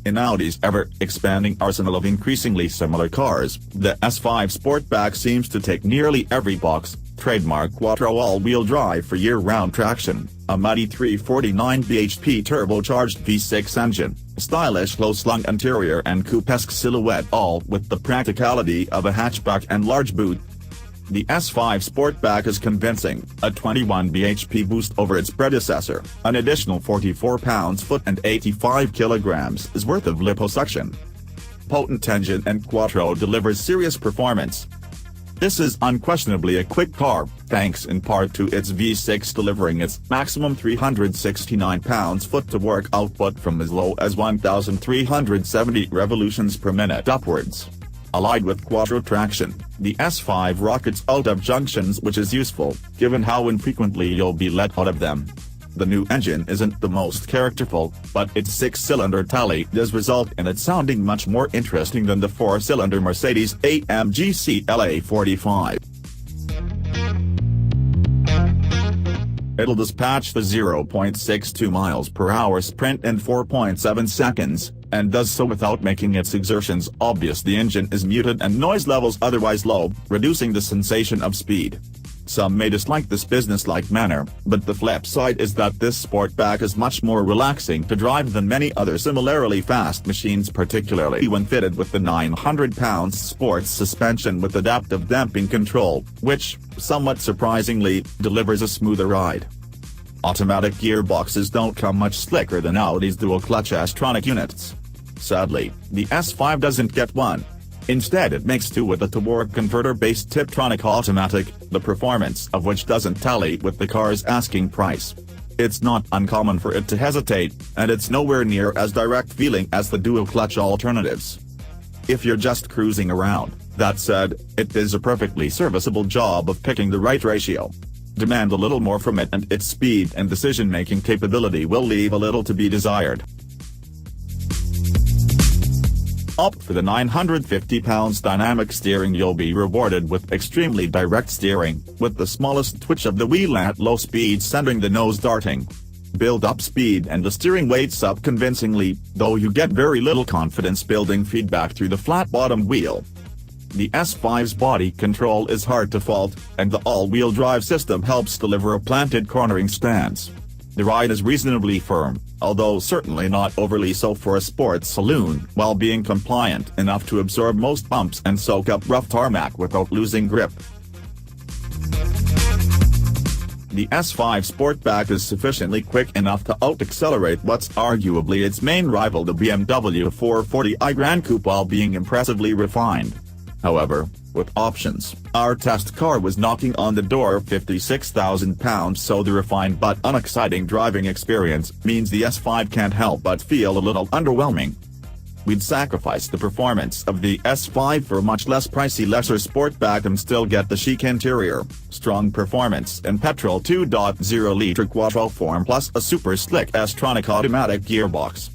In Audi's ever-expanding arsenal of increasingly similar cars, the S5 Sportback seems to take nearly every box: trademark Quattro all-wheel drive for year-round traction, a mighty 349 bhp turbocharged V6 engine, stylish low-slung interior and coupe-esque silhouette, all with the practicality of a hatchback and large boot. The S5 Sportback is convincing, a 21 bhp boost over its predecessor, an additional 44 pounds-foot and 85 kilograms is worth of liposuction. Potent engine and Quattro delivers serious performance. This is unquestionably a quick car, thanks in part to its V6 delivering its maximum 369 pounds-foot to work output from as low as 1,370 revolutions per minute upwards. Allied with Quattro traction, the S5 rockets out of junctions, which is useful, given how infrequently you'll be let out of them. The new engine isn't the most characterful, but its 6-cylinder tally does result in it sounding much more interesting than the 4-cylinder Mercedes AMG CLA 45. It'll dispatch the 0.62 miles per hour sprint in 4.7 seconds, and does so without making its exertions obvious. The engine is muted and noise levels otherwise low, reducing the sensation of speed. Some may dislike this business-like manner, but the flip side is that this Sportback is much more relaxing to drive than many other similarly fast machines, particularly when fitted with the 900-pound sports suspension with adaptive damping control, which, somewhat surprisingly, delivers a smoother ride. Automatic gearboxes don't come much slicker than Audi's dual-clutch S-tronic units. Sadly, the S5 doesn't get one. Instead it makes two with a torque converter-based Tiptronic automatic, the performance of which doesn't tally with the car's asking price. It's not uncommon for it to hesitate, and it's nowhere near as direct feeling as the dual-clutch alternatives. If you're just cruising around, that said, it does a perfectly serviceable job of picking the right ratio. Demand a little more from it and its speed and decision-making capability will leave a little to be desired. Opt for the 950 pounds dynamic steering. You'll be rewarded with extremely direct steering, with the smallest twitch of the wheel at low speed sending the nose darting. Build up speed and the steering weights up convincingly, though you get very little confidence building feedback through the flat-bottomed wheel. The S5's body control is hard to fault, and the all-wheel drive system helps deliver a planted cornering stance. The ride is reasonably firm, although certainly not overly so for a sports saloon, while being compliant enough to absorb most bumps and soak up rough tarmac without losing grip. The S5 Sportback is sufficiently quick enough to out-accelerate what's arguably its main rival, the BMW 440i Gran Coupe, while being impressively refined. However, with options, our test car was knocking on the door of £56,000, so the refined but unexciting driving experience means the S5 can't help but feel a little underwhelming. We'd sacrifice the performance of the S5 for a much less pricey lesser Sportback and still get the chic interior, strong performance and petrol 2.0-litre Quattro form plus a super slick S-tronic automatic gearbox.